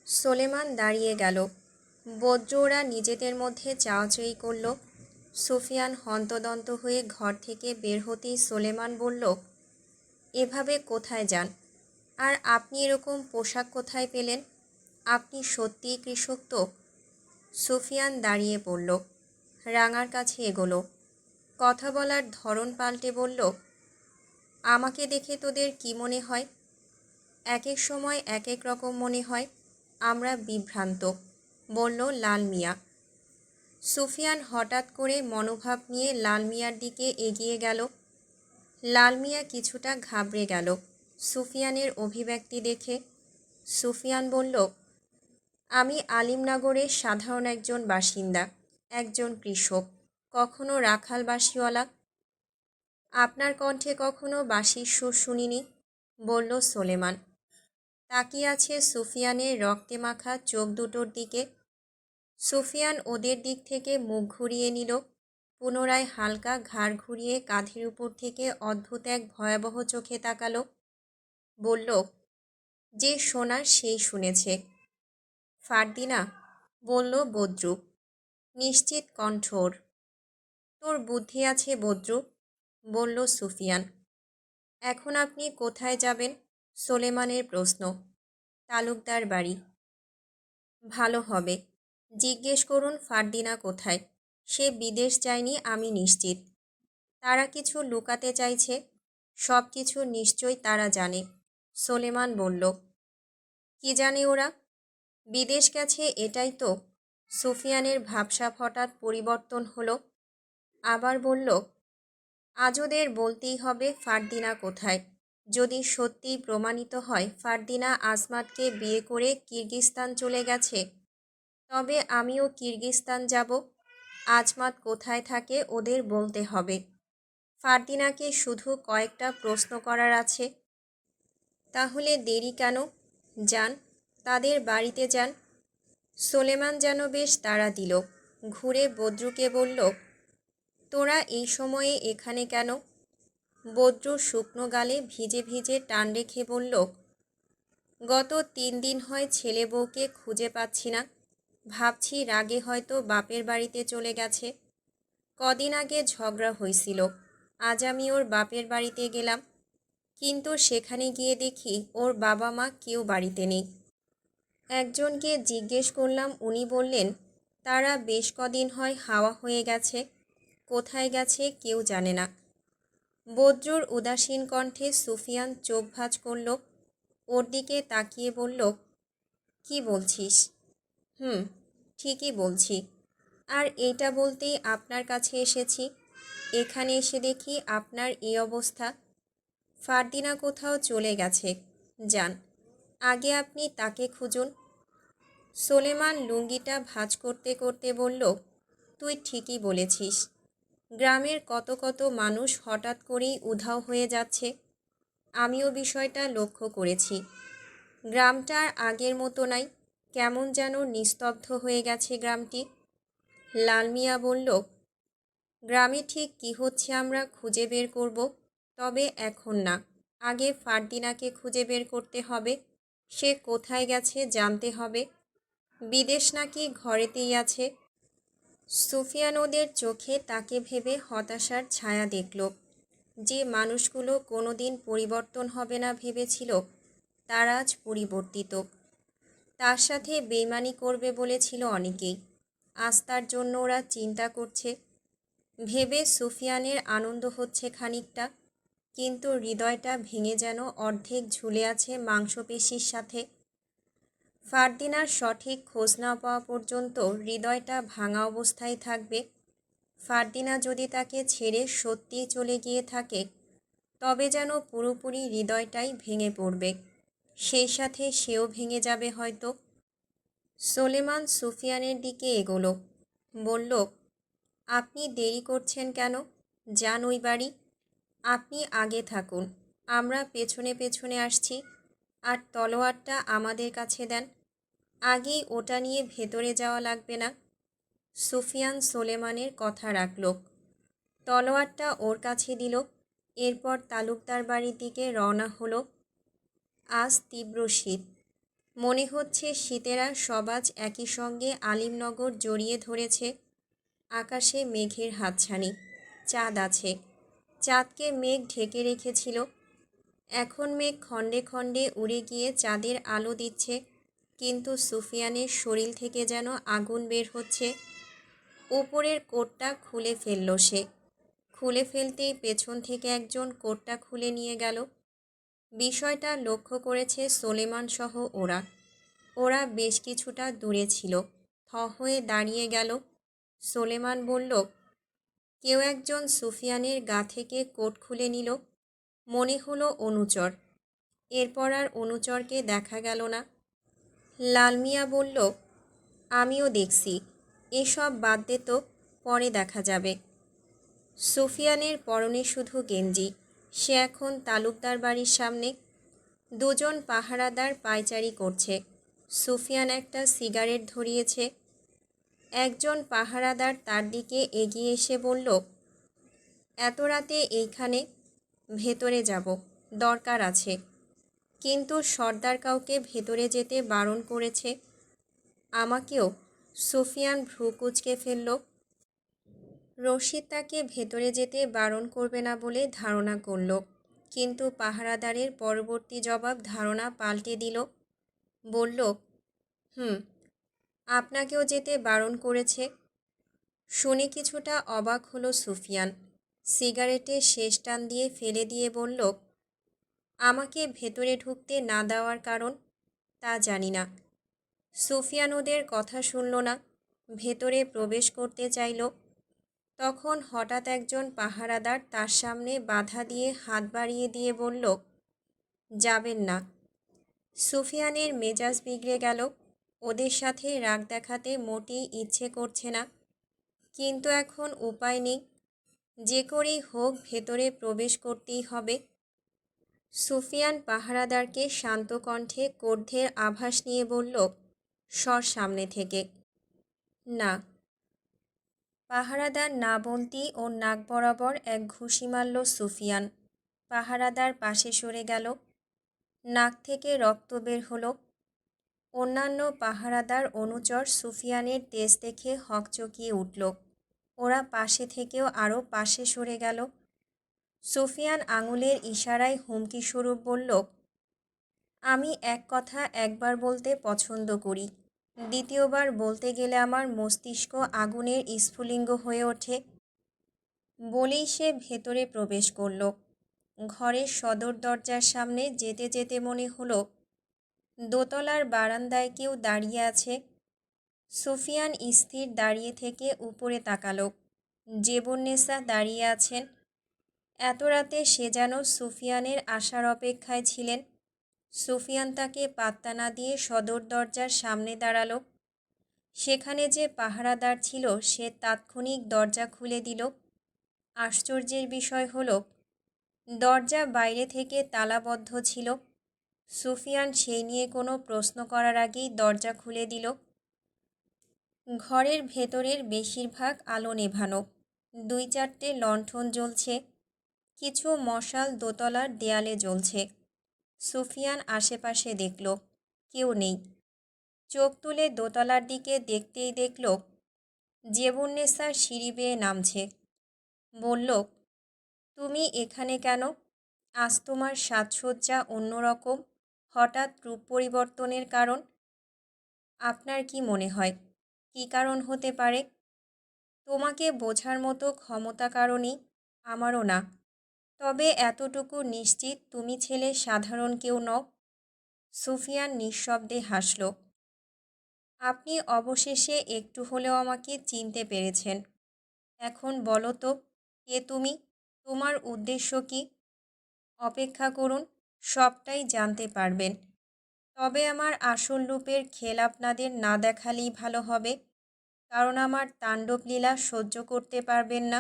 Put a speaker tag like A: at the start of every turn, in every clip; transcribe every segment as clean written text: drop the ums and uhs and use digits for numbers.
A: সোলেমান দাঁড়িয়ে গেল। বদ্ররা নিজেদের মধ্যে চাওয়াচাই করল। সুফিয়ান হন্তদন্ত হয়ে ঘর থেকে বের হতেই সোলেমান বলল, এভাবে কোথায় যান? আর আপনি এরকম পোশাক কোথায় পেলেন? আপনি সত্যিই কৃষক তো? সুফিয়ান দাঁড়িয়ে পড়ল, রাঙার কাছে এগোলো। কথা বলার ধরন পাল্টে বলল, আমাকে দেখে তোদের কি মনে হয়? এক এক সময় এক এক রকম মনে হয়। আমরা বিভ্রান্ত, বলল লাল মিয়া। সুফিয়ান হঠাৎ করে মনোভাব নিয়ে লাল মিয়ার দিকে এগিয়ে গেল। লাল মিয়া কিছুটা ঘাবড়ে গেল সুফিয়ানের অভিব্যক্তি দেখে। সুফিয়ান বলল, আমি আলিমনগরের সাধারণ একজন বাসিন্দা, একজন কৃষক, কখনো রাখাল বাসিওয়ালা। আপনার কণ্ঠে কখনো বাঁশির সুর শুনিনি, বলল সোলেমান। তাকিয়ে আছে সুফিয়ানের রক্তে মাখা চোখ দুটোর দিকে। সুফিয়ান ওদের দিক থেকে মুখ ঘুরিয়ে নিল। পুনরায় হালকা ঘাড় ঘুরিয়ে কাঁধের উপর থেকে অদ্ভুত এক ভয়াবহ চোখে তাকালো। বলল, যে শোনার সেই শুনেছে। ফারদিনা, বলল বদ্রু, নিশ্চিত কণ্ঠ ওর। তোর বুদ্ধি আছে বদ্রু, বলল সুফিয়ান। এখন আপনি কোথায় যাবেন? সোলেমানের প্রশ্ন। তালুকদার বাড়ি। ভালো হবে, জিজ্ঞেস করুন ফারদিনা কোথায়। সে বিদেশ যায়নি আমি নিশ্চিত। তারা কিছু লুকাতে চাইছে, সব কিছু নিশ্চয়ই তারা জানে। সোলেমান বলল, কি জানে ওরা? বিদেশ গেছে এটাই তো। সুফিয়ানের ভাবসাব হঠাৎ পরিবর্তন হলো। আবার বলল, আজ ওদের বলতেই হবে ফারদিনা কোথায়। যদি সত্যিই প্রমাণিত হয় ফারদিনা আজমাতকে বিয়ে করে কিরগিজস্তান চলে গেছে, তবে আমিও কিরগিজস্তান যাব। আজমাত কোথায় থাকে ওদের বলতে হবে। ফারদিনাকে শুধু কয়েকটা প্রশ্ন করার আছে। তাহলে দেরি কেন? যান, তাদের বাড়িতে যান। সোলেমান যেন বেশ তাড়া দিল। ঘুরে বদ্রুকে বলল, তোরা এই সময়ে এখানে কেন? বদ্রু শুকনো গালে ভিজে ভিজে টান রেখে বলল, গত 3 দিন হয় ছেলে বউকে খুঁজে পাচ্ছি না। ভাবছি রাগে হয়তো বাপের বাড়িতে চলে গেছে। কদিন আগে ঝগড়া হয়েছিল, আজ আমি ওর বাপের বাড়িতে গেলাম, কিন্তু সেখানে গিয়ে দেখি ওর বাবা মা কেউ বাড়িতে নেই। একজনকে জিজ্ঞেস করলাম, উনি বললেন তারা বেশ কদিন হয় হাওয়া হয়ে গেছে, কোথায় গেছে কেউ জানে না। বদ্রুর উদাসীন কণ্ঠে সুফিয়ান চোখ ভাঁজ করল। ওর দিকে তাকিয়ে বলল, কি বলছিস? ঠিকই বলছি। আর এইটা বলতেই আপনার কাছে এসেছি। এখানে এসে দেখি আপনার এই অবস্থা। ফারদিনা কোথাও চলে গেছে, যান, আগে আপনি তাকে খুঁজুন। সোলেমান লুঙ্গিটা ভাঁজ করতে করতে বলল, তুই ঠিকই বলেছিস। গ্রামের কত কত মানুষ হঠাৎ করেই উধাও হয়ে যাচ্ছে। আমিও বিষয়টা লক্ষ্য করেছি। গ্রামটা আর আগের মতো নাই, কেমন যেন নিস্তব্ধ হয়ে গেছে গ্রামটি। লাল মিয়া বলল, গ্রামে ঠিক কী হচ্ছে আমরা খুঁজে বের করব, তবে এখন না। আগে ফারদিনাকে খুঁজে বের করতে হবে। সে কোথায় গেছে জানতে হবে। বিদেশ নাকি ঘরেতেই আছে। সুফিয়ান ওদের চোখে তাকে ভেবে হতাশার ছায়া দেখল। যে মানুষগুলো কোনোদিন পরিবর্তন হবে না ভেবেছিল, তারা আজ পরিবর্তিত। তার সাথে বেইমানি করবে বলেছিল অনেকেই, আজ তার জন্য ওরা চিন্তা করছে। ভেবে সুফিয়ানের আনন্দ হচ্ছে খানিকটা, কিন্তু হৃদয়টা ভেঙে যেন অর্ধেক ঝুলে আছে মাংসপেশির সাথে। ফারদিনার সঠিক খোঁজ না পাওয়া পর্যন্ত হৃদয়টা ভাঙা অবস্থায় থাকবে। ফারদিনা যদি তাকে ছেড়ে সত্যিই চলে গিয়ে থাকে, তবে যেন পুরোপুরি হৃদয়টাই ভেঙে পড়বে, সেই সাথে সেও ভেঙে যাবে হয়তো। সোলেমান সুফিয়ানের দিকে এগোলো, বলল, আপনি দেরি করছেন কেন? যান ওই বাড়ি। আপনি আগে থাকুন, আমরা পেছনে পেছনে আসছি। আর তলোয়ারটা আমাদের কাছে দেন, আগেই ওটা নিয়ে ভেতরে যাওয়া লাগবে না। সুফিয়ান সোলেমানের কথা রাখল, তলোয়ারটা ওর কাছে দিল। এরপর তালুকদার বাড়ির দিকে রওনা হলো। আজ তীব্র শীত। মনে হচ্ছে শীতেরা সবাজ একই সঙ্গে আলিমনগর জড়িয়ে ধরেছে। আকাশে মেঘের হাতছানি, চাঁদ আছে, চাঁদকে মেঘ ঢেকে রেখেছিল। এখন মেঘ খণ্ডে খণ্ডে উড়ে গিয়ে চাঁদের আলো দিচ্ছে, কিন্তু সুফিয়ানের শরীর থেকে যেন আগুন বের হচ্ছে। উপরের কোটটা খুলে ফেলল সে। খুলে ফেলতেই পেছন থেকে একজন কোটটা খুলে নিয়ে গেল। বিষয়টা লক্ষ্য করেছে সোলেমান সহ ওরা। ওরা বেশ কিছুটা দূরে ছিল, থ হয়ে দাঁড়িয়ে গেল। সোলেমান বলল, কেউ একজন সুফিয়ানের গা থেকে কোট খুলে নিল। মনে হলো অনুচর। এরপর আর অনুচরকে দেখা গেল না। লালমিয়া বলল, আমিও দেখছি, এসব বাদ দে তো, পরে দেখা যাবে। সুফিয়ানের পরনে শুধু গেঞ্জি। সে এখন তালুকদার বাড়ির সামনে। দুজন পাহারাদার পায়চারি করছে। সুফিয়ান একটা সিগারেট ধরিয়েছে। একজন পাহারাদার তার দিকে এগিয়ে এসে বলল, এত রাতে এইখানে? ভেতরে যাব, দরকার আছে। কিন্তু সর্দার কাউকে ভেতরে যেতে বারণ করেছে। আমাকেও। সুফিয়ান ভ্রু কুঁচকে ফেলল। রশিদ তাকে ভেতরে যেতে বারণ করবে না বলে ধারণা করল, কিন্তু পাহারাদারের পরবর্তী জবাব ধারণা পাল্টে দিল। বলল, আপনাকেও যেতে বারণ করেছে। শুনে কিছুটা অবাক হলো সুফিয়ান। সিগারেটে শেষ টান দিয়ে ফেলে দিয়ে বলল, আমাকে ভেতরে ঢুকতে না দেওয়ার কারণ তা জানি না। সুফিয়ান ওদের কথা শুনল না, ভেতরে প্রবেশ করতে চাইল। তখন হঠাৎ একজন পাহারাদার তার সামনে বাধা দিয়ে হাত বাড়িয়ে দিয়ে বলল, যাবেন না। সুফিয়ানের মেজাজ বিগড়ে গেল। ওদের সাথে রাগ দেখাতে মোটেই ইচ্ছে করছে না, কিন্তু এখন উপায় নেই। যে করেই হোক ভেতরে প্রবেশ করতেই হবে। সুফিয়ান পাহারাদারকে শান্ত কণ্ঠে ক্রোধের আভাস নিয়ে বলল, সর সামনে থেকে। না। পাহারাদার না বলতেই ওর নাক বরাবর এক ঘুষি মারল সুফিয়ান। পাহারাদার পাশে সরে গেল। নাক থেকে রক্ত বের হলো। অন্যান্য পাহারাদার অনুচর সুফিয়ানের তেজ দেখে হকচকিয়ে উঠল। ওরা পাশে থেকেও আরও পাশে সরে গেল। সুফিয়ান আঙুলের ইশারায় হুমকি স্বরূপ বলল, আমি এক কথা একবার বলতে পছন্দ করি, দ্বিতীয়বার বলতে গেলে আমার মস্তিষ্ক আগুনের স্ফুলিঙ্গ হয়ে ওঠে। বলেই সে ভেতরে প্রবেশ করল। ঘরের সদর দরজার সামনে যেতে যেতে মনে হলো দোতলার বারান্দায় কেউ দাঁড়িয়ে আছে। সুফিয়ান স্থির দাঁড়িয়ে থেকে উপরে তাকালো। জেবুন্নেসা দাঁড়িয়ে আছেন। এত রাতে সে যেন সুফিয়ানের আসার অপেক্ষায় ছিলেন। সুফিয়ান তাকে পাত্তা না দিয়ে সদর দরজার সামনে দাঁড়ালো। সেখানে যে পাহারাদার ছিল সে তাৎক্ষণিক দরজা খুলে দিল। আশ্চর্যের বিষয় হলো, দরজা বাইরে থেকে তালাবদ্ধ ছিল। সুফিয়ান সেই নিয়ে কোনো প্রশ্ন করার আগেই দরজা খুলে দিল। ঘরের ভেতরের বেশিরভাগ আলো নেভানো। 2-4টে লণ্ঠন জ্বলছে। কিছু মশাল দোতলার দেয়ালে জ্বলছে। সুফিয়ান আশেপাশে দেখল, কেউ নেই। চোখ তুলে দোতলার দিকে দেখতেই দেখল জেবুন্নেসা সিঁড়ি বেয়ে নামছে। বলল, তুমি এখানে কেন? আজ তোমার সাজসজ্জা অন্যরকম, হঠাৎ রূপ পরিবর্তনের কারণ? আপনার কি মনে হয় কী কারণ হতে পারে? তোমাকে বোঝার মতো ক্ষমতা কারণই, আমারও না। তবে এতটুকু নিশ্চিত তুমি ছেলে সাধারণ কেউ নও। সুফিয়ান নিঃশব্দে হাসল। আপনি অবশেষে একটু হলেও আমাকে চিনতে পেরেছেন। এখন বলো তো, কে তুমি? তোমার উদ্দেশ্য কি? অপেক্ষা করুন, সবটাই জানতে পারবেন। তবে আমার আসল রূপের খেল আপনাদের না দেখালেই ভালো হবে, কারণ আমার তাণ্ডবলীলা সহ্য করতে পারবেন না।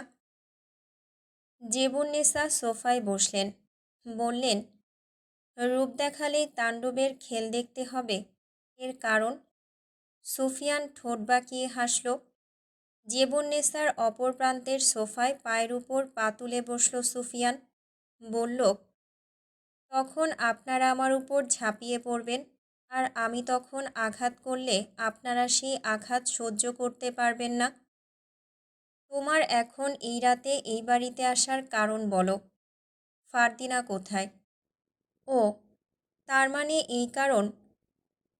A: জেবুন্নেসা সোফায় বসলেন। বললেন, রূপ দেখালেই তাণ্ডবের খেল দেখতে হবে? এর কারণ? সুফিয়ান ঠোঁট বাঁকিয়ে হাসল। জেবুন্নেসার অপর প্রান্তের সোফায় পায়ের উপর পা তুলে বসল সুফিয়ান। বলল, তখন আপনারা আমার উপর ঝাঁপিয়ে পড়বেন। আর আমি তখন আঘাত করলে আপনারা সেই আঘাত সহ্য করতে পারবেন না। তোমার এখন এই রাতে এই বাড়িতে আসার কারণ বলো। ফারদিনা কোথায়? ও, তার মানে এই কারণ।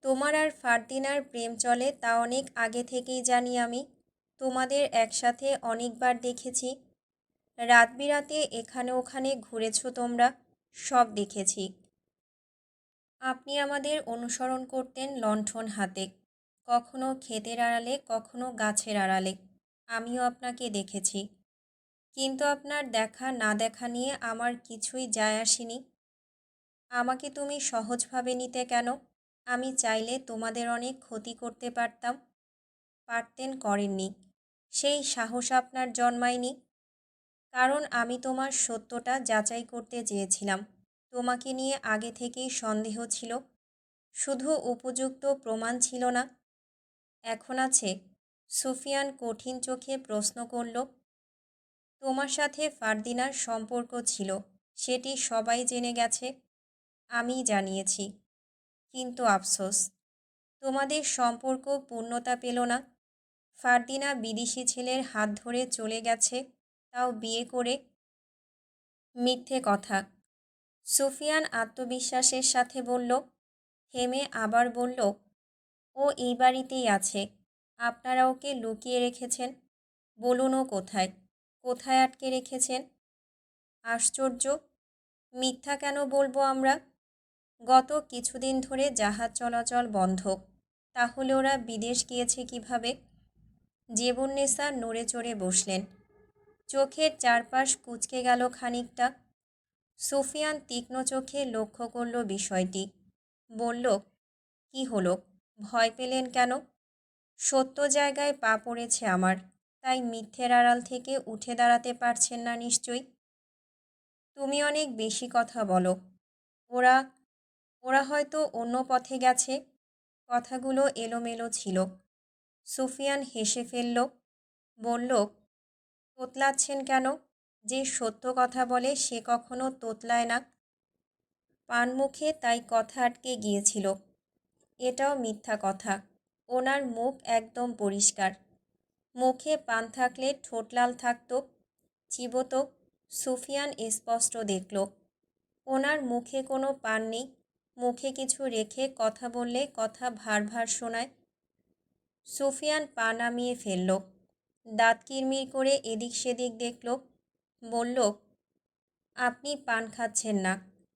A: তোমার আর ফারদিনার প্রেম চলে তা অনেক আগে থেকেই জানি আমি। তোমাদের একসাথে অনেকবার দেখেছি। রাত বিরাতে এখানে ওখানে ঘুরেছো তোমরা, সব দেখেছি। আপনি আমাদের অনুসরণ করতেন লণ্ঠন হাতে, কখনো ক্ষেতের আড়ালে কখনো গাছের আড়ালে। আমিও আপনাকে দেখেছি, কিন্তু আপনার দেখা না দেখা নিয়ে আমার কিছুই যায় আসেনি। আমাকে তুমি সহজভাবে নিতে কেন? আমি চাইলে তোমাদের অনেক ক্ষতি করতে পারতাম। পারতেন, করেননি। সেই সাহস আপনার জন্মায়নি। কারণ আমি তোমার সত্যটা যাচাই করতে চেয়েছিলাম। তোমাকে নিয়ে আগে থেকেই সন্দেহ ছিল, শুধু উপযুক্ত প্রমাণ ছিল না। এখন আছে? সুফিয়ান কঠিন চোখে প্রশ্ন করল। তোমার সাথে ফারদিনার সম্পর্ক ছিল, সেটি সবাই জেনে গেছে। আমিই জানিয়েছি। কিন্তু আফসোস, তোমাদের সম্পর্ক পূর্ণতা পেল না। ফারদিনা বিদেশি ছেলের হাত ধরে চলে গেছে, তাও বিয়ে করে। মিথ্যে কথা, সুফিয়ান আত্মবিশ্বাসের সাথে বলল। থেমে আবার বলল, ও এই বাড়িতেই আছে। আপনারা ওকে লুকিয়ে রেখেছেন। বলুন, ও কোথায়? কোথায় আটকে রেখেছেন? আশ্চর্য, মিথ্যা কেন বলবো আমরা? গত কিছুদিন ধরে জাহাজ চলাচল বন্ধ। তাহলে ওরা বিদেশ গিয়েছে কিভাবে? জেবুন্নেসা নড়ে চড়ে বসলেন। চোখের চারপাশ কুঁচকে গেল খানিকটা। সুফিয়ান তীক্ষ্ণ চোখে লক্ষ্য করল বিষয়টি। বলল, কি হলো? ভয় পেলেন কেন? সত্য জায়গায় পা পড়েছে আমার, তাই মিথ্যের আড়াল থেকে উঠে দাঁড়াতে পারছেন না নিশ্চয়ই। তুমি অনেক বেশি কথা বলো। ওরা ওরা হয়তো অন্য পথে গেছে। কথাগুলো এলোমেলো ছিল। সুফিয়ান হেসে ফেলল। বলল, তোতলাচ্ছেন কেন? যে সত্য কথা বলে সে কখনো তোতলায় না। পান মুখে, তাই কথা আটকে গিয়েছিল। এটাও মিথ্যা কথা। ওনার মুখ একদম পরিষ্কার। মুখে পান থাকলে ঠোঁট লাল থাকত, চিবোত। সুফিয়ান স্পষ্ট দেখল, ওনার মুখে কোনো পান নেই। মুখে কিছু রেখে কথা বললে কথা ভার ভার শোনায়। সুফিয়ান পা নামিয়ে ফেলল। দাঁত কিরমির করে এদিক সেদিক দেখল। বলল, আপনি পান খাচ্ছেন না।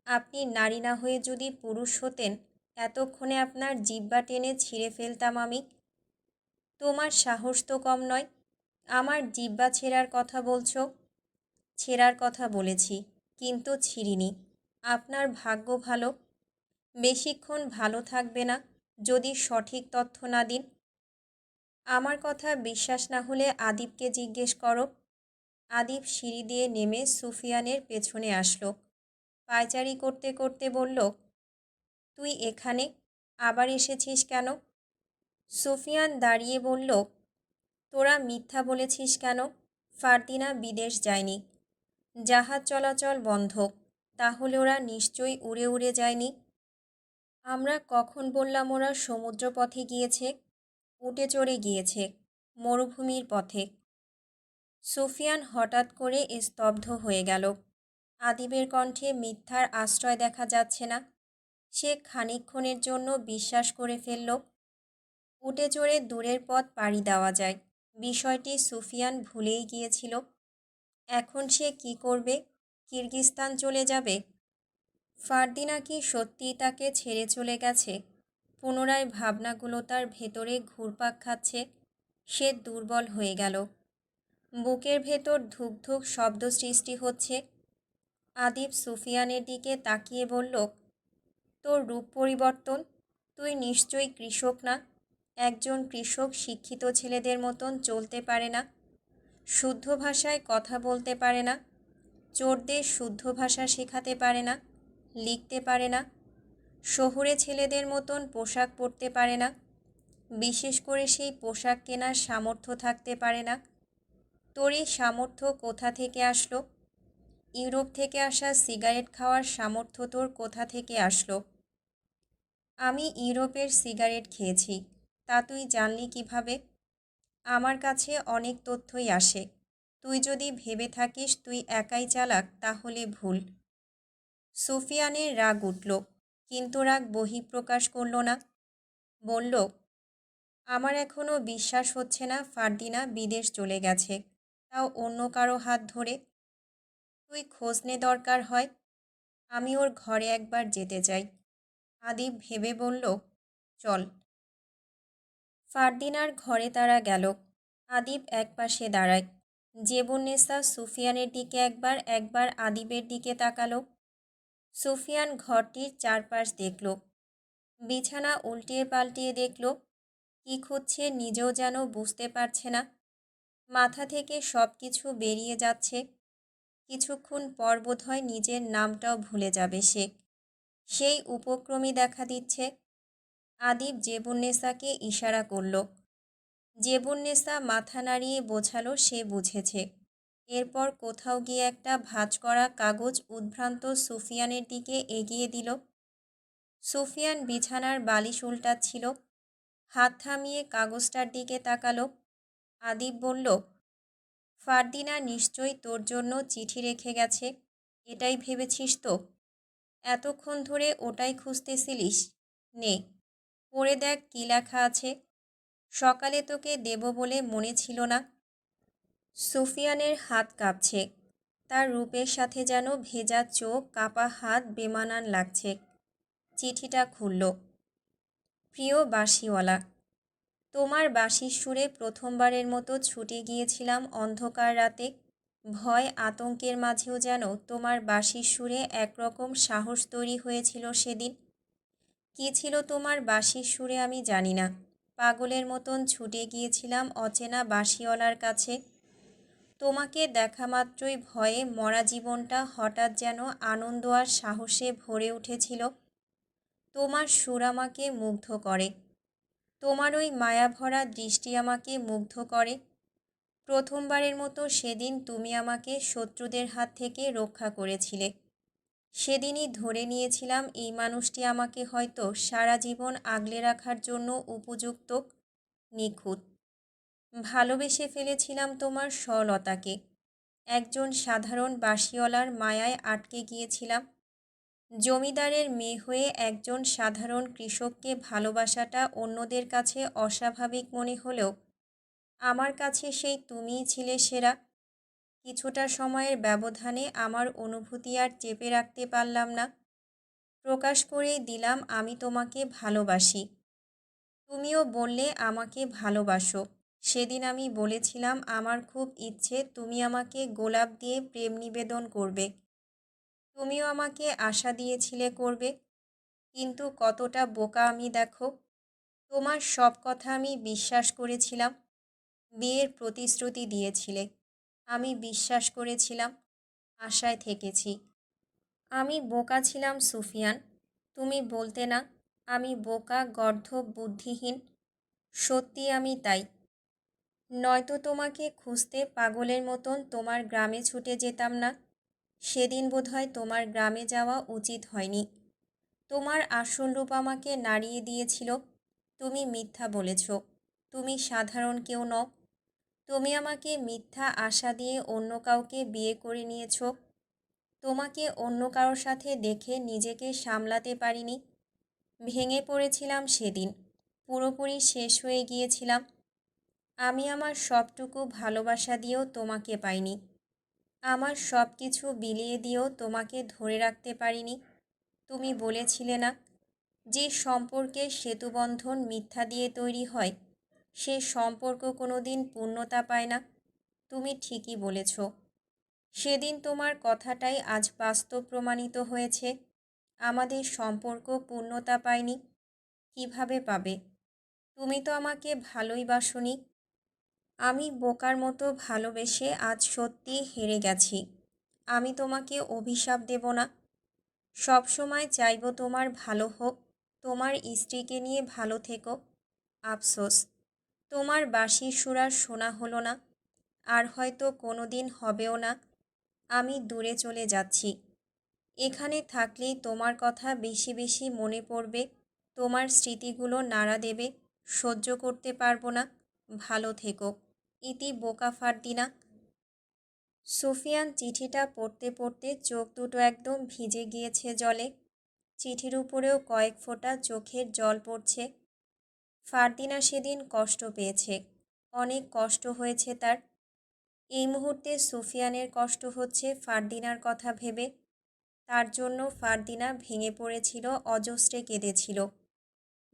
A: আপনি নারী না হয়ে যদি পুরুষ হতেন, এতক্ষণে আপনার জিহ্বা টেনে ছিঁড়ে ফেলতাম আমি। তোমার সাহস তো কম নয়। আমার জিহ্বা ছেঁড়ার কথা বলছো? ছেঁড়ার কথা বলেছি, কিন্তু ছিঁড়িনি। আপনার ভাগ্য ভালো। বেশিক্ষণ ভালো থাকবে না যদি সঠিক তথ্য না দিন। আমার কথা বিশ্বাস না হলে আদিবকে জিজ্ঞেস করো। আদিব সিঁড়ি দিয়ে নেমে সুফিয়ানের পেছনে আসলো। পায়চারি করতে করতে বলল, তুই এখানে আবার এসেছিস কেন? সুফিয়ান দাঁড়িয়ে বলল, তোরা মিথ্যা বলেছিস কেন? ফারদিনা বিদেশ যায়নি। জাহাজ চলাচল বন্ধ। তাহলে ওরা নিশ্চয়ই উড়ে উড়ে যায়নি। আমরা কখন বললাম ওরা সমুদ্রপথে গিয়েছে? উটে চড়ে গিয়েছে, মরুভূমির পথে। সুফিয়ান হঠাৎ করে স্তব্ধ হয়ে গেল। আদিবের কণ্ঠে মিথ্যার আশ্রয় দেখা যাচ্ছে না। সে খানিকক্ষণের জন্য বিশ্বাস করে ফেলল, উটে চড়ে দূরের পথ পাড়ি দেওয়া যায়। বিষয়টি সুফিয়ান ভুলেই গিয়েছিল। এখন সে কি করবে? কিরগিস্তান চলে যাবে? ফারদিনা কি সত্যিই তাকে ছেড়ে চলে গেছে? পুনরায় ভাবনাগুলো তার ভেতরে ঘুরপাক খাচ্ছে। সে দুর্বল হয়ে গেল। বুকের ভেতর ধুক ধুক শব্দ সৃষ্টি হচ্ছে। আদিব সুফিয়ানের দিকে তাকিয়ে বলল, তোর রূপ পরিবর্তন। তুই নিশ্চয়ই কৃষক না? একজন কৃষক শিক্ষিত ছেলেদের মতন চলতে পারে না, শুদ্ধ ভাষায় কথা বলতে পারে না, চোরদের শুদ্ধ ভাষা শেখাতে পারে না, লিখতে পারে না, শহুরে ছেলেদের মতন পোশাক পরতে পারে না, বিশেষ করে সেই পোশাক কেনার সামর্থ্য থাকতে পারে না। তোর এই সামর্থ্য কোথা থেকে আসলো? ইউরোপ থেকে আসা সিগারেট খাওয়ার সামর্থ্য তোর কোথা থেকে আসলো? আমি ইউরোপের সিগারেট খেয়েছি। তা তুই জানলি কিভাবে? আমার কাছে অনেক তথ্যই আসে। তুই যদি ভেবে থাকিস তুই একাই চালাক তাহলে ভুল। সুফিয়ানের রাগ উঠল, কিন্তু রাগ বহিঃপ্রকাশ করল না। বলল, আমার এখনও বিশ্বাস হচ্ছে না ফার্দিনা বিদেশ চলে গেছে, তাও অন্য কারো হাত ধরে। তুই খোঁজ নে দরকার হয়। আমি ওর ঘরে একবার যেতে চাই। আদিব ভেবে বলল, চল। ফারদিনার ঘরে তারা গেল। আদিব একপাশে দাঁড়ায়। জেবুন্নেসা সুফিয়ানের দিকে একবার একবার আদিবের দিকে তাকালো। সুফিয়ান ঘরটির চারপাশ দেখল, বিছানা উল্টিয়ে পাল্টিয়ে দেখল। কি খুঁজছে নিজেও যেন বুঝতে পারছে না। মাথা থেকে সব কিছু বেরিয়ে যাচ্ছে। কিছুক্ষণ পর বোধহয় নিজের নামটাও ভুলে যাবে সে। সেই উপক্রমই দেখা দিচ্ছে। আদিব জেবুন্নেসাকে ইশারা করল। জেবুন্নেসা মাথা নাড়িয়ে বোঝালো সে বুঝেছে। এরপর কোথাও গিয়ে একটা ভাঁজ করা কাগজ উদ্ভ্রান্ত সুফিয়ানের দিকে এগিয়ে দিল। সুফিয়ান বিছানার বালিশ উল্টাচ্ছিল। হাত থামিয়ে কাগজটার দিকে তাকালো। আদিব বলল, ফারদিনা নিশ্চয়ই তোর জন্য চিঠি রেখে গেছে। এটাই ভেবেছিস তো? এতক্ষণ ধরে ওটাই খুঁজতেছিলিস? নে, পড়ে দেখ কী লেখা আছে। সকালে তোকে দেব বলে মনে ছিল না? সুফিয়ানের হাত কাঁপছে। তার রূপের সাথে যেন ভেজা চোখ, কাপা হাত বেমানান লাগছে। চিঠিটা খুলল। প্রিয় বাঁশিওয়ালা, তোমার বাঁশির সুরে প্রথমবারের মতো ছুটে গিয়েছিলাম অন্ধকার রাতে। ভয় আতঙ্কের মাঝেও যেন তোমার বাঁশির সুরে একরকম সাহস তৈরি হয়েছিল সেদিন। কী ছিল তোমার বাঁশির সুরে আমি জানি না। পাগলের মতন ছুটে গিয়েছিলাম অচেনা বাঁশিওয়ালার কাছে। তোমাকে দেখা মাত্রই ভয়ে মরা জীবনটা হঠাৎ যেন আনন্দ আর সাহসে ভরে উঠেছিল। তোমার সুর আমাকে মুগ্ধ করে। তোমার ওই মায়াভরা দৃষ্টি আমাকে মুগ্ধ করে। প্রথমবারের মতো সেদিন তুমি আমাকে শত্রুদের হাত থেকে রক্ষা করেছিলে। সেদিনই ধরে নিয়েছিলাম এই মানুষটি আমাকে হয়তো সারা জীবন আগলে রাখার জন্য উপযুক্ত, নিখুঁত। ভালোবেসে ফেলেছিলাম তোমার সরলতাকে। একজন সাধারণ বাঁশিওয়ালার মায়ায় আটকে গিয়েছিলাম। জমিদারের মেয়ে হয়ে একজন সাধারণ কৃষককে ভালোবাসাটা অন্যদের কাছে অস্বাভাবিক মনে হলেও আমার কাছে সেই তুমিই ছিলে সেরা। কিছুটা সময়ের ব্যবধানে আমার অনুভূতি আর চেপে রাখতে পারলাম না। প্রকাশ করেই দিলাম আমি তোমাকে ভালোবাসি। তুমিও বললে আমাকে ভালোবাসো। সেদিন আমি বলেছিলাম আমার খুব ইচ্ছে তুমি আমাকে গোলাপ দিয়ে প্রেম নিবেদন করবে। তুমিও আমাকে আশা দিয়েছিলে করবে। কিন্তু কতটা বোকা আমি দেখো। তোমার সব কথা আমি বিশ্বাস করেছিলাম। বিয়ের প্রতিশ্রুতি দিয়েছিলে, আমি বিশ্বাস করেছিলাম, আশায় থেকেছি। আমি বোকা ছিলাম সুফিয়ান। তুমি বলতে না আমি বোকা, গর্দভ, বুদ্ধিহীন। সত্যি আমি তাই। নয়তো তোমাকে খুঁজতে পাগলের মতন তোমার গ্রামে ছুটে যেতাম না। সেদিন বোধহয় তোমার গ্রামে যাওয়া উচিত হয়নি। তোমার আসল রূপ আমাকে নাড়িয়ে দিয়েছিল। তুমি মিথ্যা বলেছ। তুমি সাধারণ কেউ নও। তুমি আমাকে মিথ্যা আশা দিয়ে অন্য কাউকে বিয়ে করে নিয়েছ। তোমাকে অন্য কারোর সাথে দেখে নিজেকে সামলাতে পারিনি। ভেঙে পড়েছিলাম সেদিন। পুরোপুরি শেষ হয়ে গিয়েছিলাম। আমি আমার সবটুকু ভালোবাসা দিয়েও তোমাকে পাইনি। আমার সব কিছু বিলিয়ে দিয়েও তোমাকে ধরে রাখতে পারিনি। তুমি বলেছিলে না, যে সম্পর্কের সেতুবন্ধন মিথ্যা দিয়ে তৈরি হয় সে সম্পর্ক কোনো দিন পূর্ণতা পায় না। তুমি ঠিকই বলেছ। সেদিন তোমার কথাটাই আজ বাস্তব প্রমাণিত হয়েছে। আমাদের সম্পর্ক পূর্ণতা পায়নি। কিভাবে পাবে? তুমি তো আমাকে ভালোই বাসনি। আমি বোকার মতো ভালোবেসে আজ সত্যি হেরে গেছি। আমি তোমাকে অভিশাপ দেব না। সবসময় চাইব তোমার ভালো হোক। তোমার স্ত্রীকে নিয়ে ভালো থেকো। আফসোস, তোমার বাঁশির সুর আর শোনা হলো না, আর হয়তো কোনো দিন হবেও না। আমি দূরে চলে যাচ্ছি। এখানে থাকলেই তোমার কথা বেশি বেশি মনে পড়বে। তোমার স্মৃতিগুলো নাড়া দেবে, সহ্য করতে পারবো না। ভালো থেকো। ইতি বোকা ফারদিনা। সুফিয়ান চিঠিটা পড়তে পড়তে চোখ দুটো একদম ভিজে গিয়েছে জলে। চিঠির উপরেও কয়েক ফোঁটা চোখের জল পড়ছে। ফারদিনা সেদিন কষ্ট পেয়েছে, অনেক কষ্ট হয়েছে তার। এই মুহূর্তে সুফিয়ানের কষ্ট হচ্ছে ফারদিনার কথা ভেবে। তার জন্য ফারদিনা ভেঙে পড়েছিল, অজস্রে কেঁদেছিল।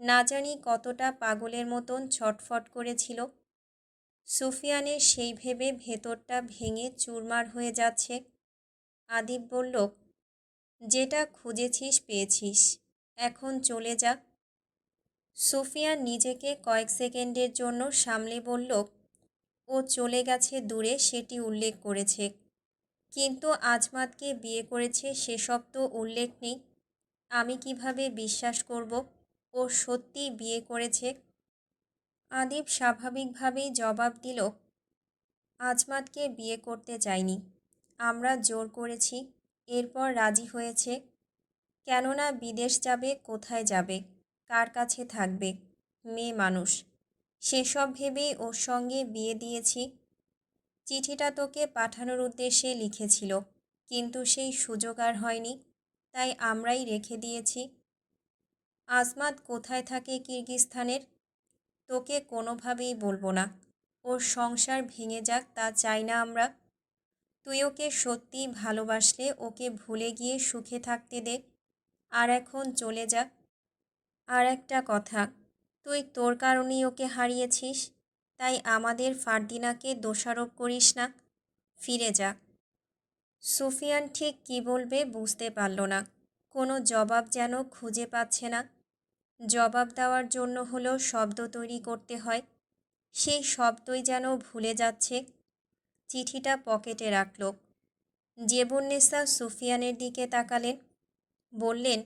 A: না জানি কতটা পাগলের মতন ছটফট করেছিল। সুফিয়ানের সেই ভেবে ভেতরটা ভেঙে চুরমার হয়ে যাচ্ছে। আদিব বলল, যেটা খুঁজেছিস পেয়েছিস, এখন চলে যা। সুফিয়ান নিজেকে কয়েক সেকেন্ডের জন্য সামলে বলল, ও চলে গেছে দূরে সেটি উল্লেখ করেছে, কিন্তু আজমাতকে বিয়ে করেছে সেসব তো উল্লেখ নেই। আমি কিভাবে বিশ্বাস করব ও সত্যি বিয়ে করেছে? আদিব স্বাভাবিকভাবেই জবাব দিল, আজমাতকে বিয়ে করতে চাইনি, আমরা জোর করেছি, এরপর রাজি হয়েছে। কেননা বিদেশ যাবে, কোথায় যাবে, কার কাছে থাকবে, মেয়ে মানুষ, সেসব ভেবেই ওর সঙ্গে বিয়ে দিয়েছি। চিঠিটা তোকে পাঠানোর উদ্দেশ্যে লিখেছিল, কিন্তু সেই সুযোগ আর হয়নি, তাই আমরাই রেখে দিয়েছি। আজমাত কোথায় থাকে কিরগিজস্তানের, তোকে কোনোভাবেই বলবো না। ওর সংসার ভেঙে যাক তা চাই না আমরা। তুই ওকে সত্যিই ভালোবাসলে ওকে ভুলে গিয়ে সুখে থাকতে দে, আর এখন চলে যা। আর একটা কথা, তুই তোর কারণেই ওকে হারিয়েছিস, তাই আমাদের ফারদিনাকে দোষারোপ করিস না, ফিরে যা। সুফিয়ান ঠিক কী বলবে বুঝতে পারল না, কোনো জবাব যেন খুঁজে পাচ্ছে না। জবাব দেওয়ার জন্য হলেও শব্দ তৈরি করতে হয়, সেই শব্দই যেন ভুলে যাচ্ছে। চিঠিটা পকেটে রাখল। জেবুন্নেসা সুফিয়ানের দিকে তাকালেন, বললেন,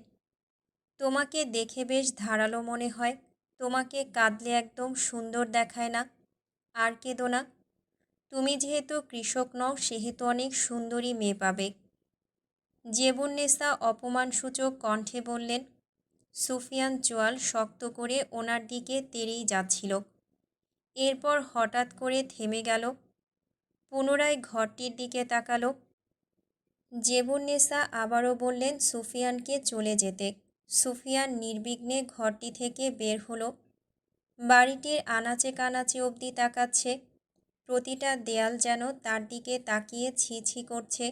A: তোমাকে দেখে বেশ ধারালো মনে হয়, তোমাকে কাঁদলে একদম সুন্দর দেখায় না, আর কেঁদো না। তুমি যেহেতু কৃষক নও সেহেতু অনেক সুন্দরী মেয়ে পাবে। জেবুন্নেসা অপমানসূচক কণ্ঠে বললেন। সুফিয়ান চোয়াল শক্ত করে ওনার দিকে তেড়েই যাচ্ছিল, এরপর হঠাৎ করে থেমে গেল। পুনরায় ঘরটির দিকে তাকালো। জেবুন্নেসা আবারও বললেন সুফিয়ানকে চলে যেতে। সুফিয়ান নির্বিঘ্নে ঘরটি থেকে বের হলো। বাড়িটির আনাচে কানাচে অবধি তাকাচ্ছে, প্রতিটা দেয়াল যেন তার দিকে তাকিয়ে ছি ছি করছে।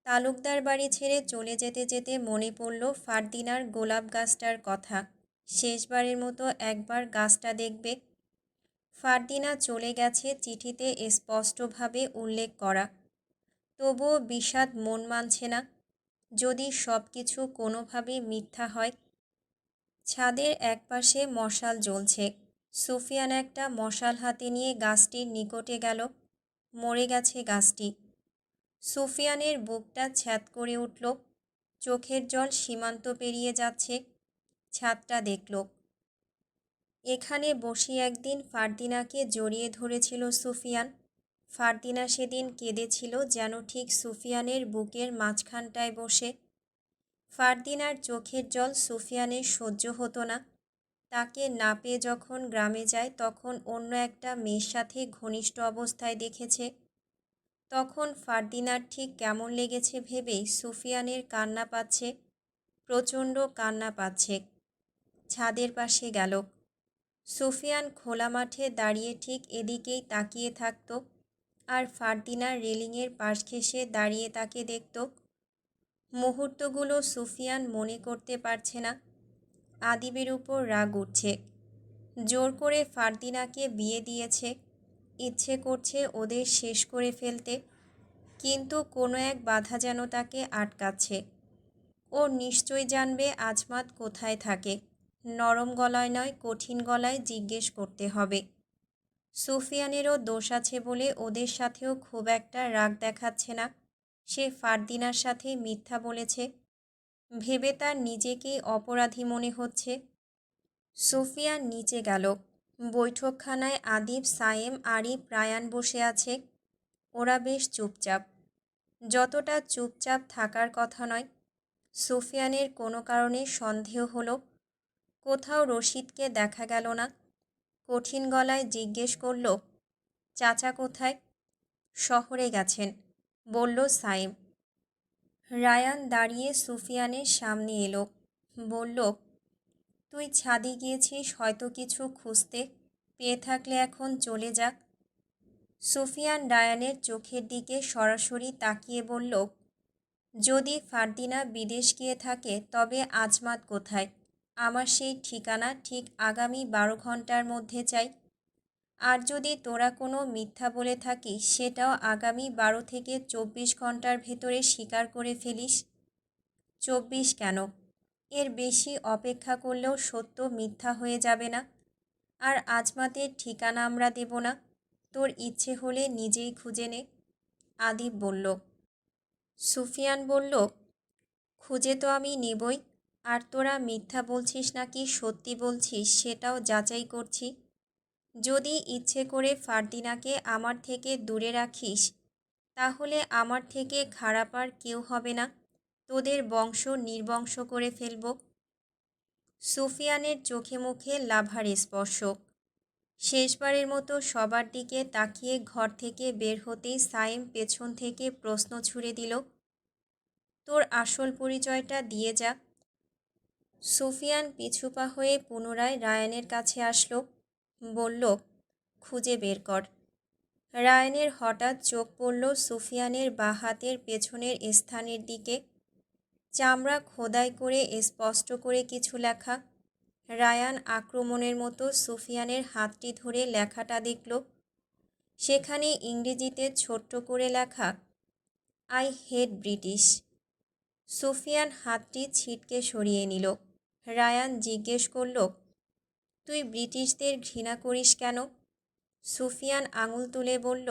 A: তালুকদার বাড়ি ছেড়ে চলে যেতে যেতে মনে পড়ল ফারদিনার গোলাপ গাছটার কথা। শেষবারের মতো একবার গাছটা দেখবে। ফারদিনা চলে গেছে চিঠিতে স্পষ্টভাবে উল্লেখ করা, তবুও বিষাদ মন মানছে না। যদি সব কিছু কোনোভাবে মিথ্যা হয়। ছাদের একপাশে মশাল জ্বলছে। সুফিয়ান একটা মশাল হাতে নিয়ে গাছটির নিকটে গেল। মরে গেছে গাছটি। সুফিয়ানের বুকটা ছ্যাদ করে উঠল, চোখের জল সীমান্ত পেরিয়ে যাচ্ছে। ছাদটা দেখল। এখানে বসে একদিন ফারদিনাকে জড়িয়ে ধরেছিল সুফিয়ান। ফারদিনা সেদিন কেঁদেছিল যেন ঠিক সুফিয়ানের বুকের মাঝখানটায় বসে। ফারদিনার চোখের জল সুফিয়ানের সহ্য হতো না। তাকে না পেয়ে যখন গ্রামে যায় তখন অন্য একটা মেয়ের সাথে ঘনিষ্ঠ অবস্থায় দেখেছে। তখন ফারদিনার ঠিক কেমন লেগেছে ভেবেই সুফিয়ানের কান্না পাচ্ছে, প্রচণ্ড কান্না পাচ্ছে। ছাদের পাশে গেল। সুফিয়ান খোলা মাঠে দাঁড়িয়ে ঠিক এদিকেই তাকিয়ে থাকত, আর ফারদিনার রেলিংয়ের পাশ ঘেঁষে দাঁড়িয়ে তাকে দেখত। মুহূর্তগুলো সুফিয়ান মনে করতে পারছে না। আদিবের উপর রাগ উঠছে। জোর করে ফারদিনাকে বিয়ে দিয়েছে, ইচ্ছে করছে ওদের শেষ করে ফেলতে, কিন্তু কোনো এক বাধা যেন তাকে আটকাচ্ছে। ও নিশ্চয় জানবে আজমাত কোথায় থাকে। নরম গলায় নয়, কঠিন গলায় জিজ্ঞেস করতে হবে। সুফিয়ানেরও দোষ আছে বলে ওদের সাথেও খুব একটা রাগ দেখাচ্ছে না। সে ফারদিনার সাথে মিথ্যা বলেছে ভেবে তার নিজেকেই অপরাধী মনে হচ্ছে। সুফিয়ান নিচে গেল। বৈঠকখানায় আদিব, সায়েম, আরিফ, রায়ান বসে আছে। ওরা বেশ চুপচাপ, যতটা চুপচাপ থাকার কথা নয়। সুফিয়ানের কোনো কারণে সন্দেহ হলো কোথাও রশিদকে দেখা গেল না। কঠিন গলায় জিজ্ঞেস করল, চাচা কোথায়? শহরে গেছেন, বলল সাইম। রায়ান দাঁড়িয়ে সুফিয়ানের সামনে এলো। বলল, তুই ছাদে গিয়েছিস হয়তো কিছু খুঁজতে, পেয়ে থাকলে এখন চলে যা। সুফিয়ান রায়ানের চোখের দিকে সরাসরি তাকিয়ে বলল, যদি ফারদিনা বিদেশ গিয়ে থাকে তবে আজমাত কোথায়? আমার সেই ঠিকানা ঠিক আগামী 12 ঘন্টার মধ্যে চাই। আর যদি তোরা কোনো মিথ্যা বলে থাকিস সেটাও আগামী 12 থেকে 24 ঘন্টার ভেতরে স্বীকার করে ফেলিস। 24 কেন, এর বেশি অপেক্ষা করলেও সত্য মিথ্যা হয়ে যাবে না। আর আজমাতের ঠিকানা আমরা দেব না, তোর ইচ্ছে হলে নিজেই খুঁজে নে, আদিব বলল। সুফিয়ান বলল, খুঁজে তো আমি নেবই, আর তোরা মিথ্যা বলছিস নাকি সত্যি বলছিস সেটাও যাচাই করছি। যদি ইচ্ছে করে ফারদিনাকে আমার থেকে দূরে রাখিস তাহলে আমার থেকে খারাপ আর কেউ হবে না, তোদের বংশ নির্বংশ করে ফেলব। সুফিয়ানের চোখে মুখে লাভার স্পর্শ। শেষবারের মতো সবার দিকে তাকিয়ে ঘর থেকে বের হতেই সাইম পেছন থেকে প্রশ্ন ছুড়ে দিল, তোর আসল পরিচয়টা দিয়ে যা। সুফিয়ান পিছুপা হয়ে পুনরায় রায়ানের কাছে আসলো। বলল, খুঁজে বের কর। রায়ানের হঠাৎ চোখ পড়ল সুফিয়ানের বাঁ হাতের পেছনের স্থানের দিকে। চামড়া খোদাই করে স্পষ্ট করে কিছু লেখা। রায়ান আক্রমণের মতো সুফিয়ানের হাতটি ধরে লেখাটা দেখল। সেখানে ইংরেজিতে ছোট্ট করে লেখা, আই হেট ব্রিটিশ। সুফিয়ান হাতটি ছিটকে সরিয়ে নিল। রায়ান জিজ্ঞেস করল, তুই ব্রিটিশদের ঘৃণা করিস কেন? সুফিয়ান আঙুল তুলে বলল,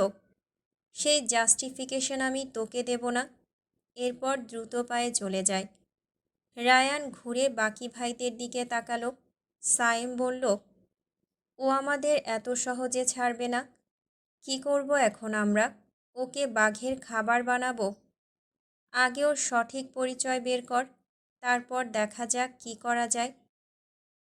A: সেই জাস্টিফিকেশন আমি তোকে দেব না। এরপর দ্রুত পায়ে চলে যায়। রায়ান ঘুরে বাকি ভাইদের দিকে তাকালো। সাইম বলল, ও আমাদের এত সহজে ছাড়বে না। কি করব এখন আমরা? ওকে বাঘের খাবার বানাবো? আগে ওর সঠিক পরিচয় বের কর, তারপর দেখা যাক কি করা যায়।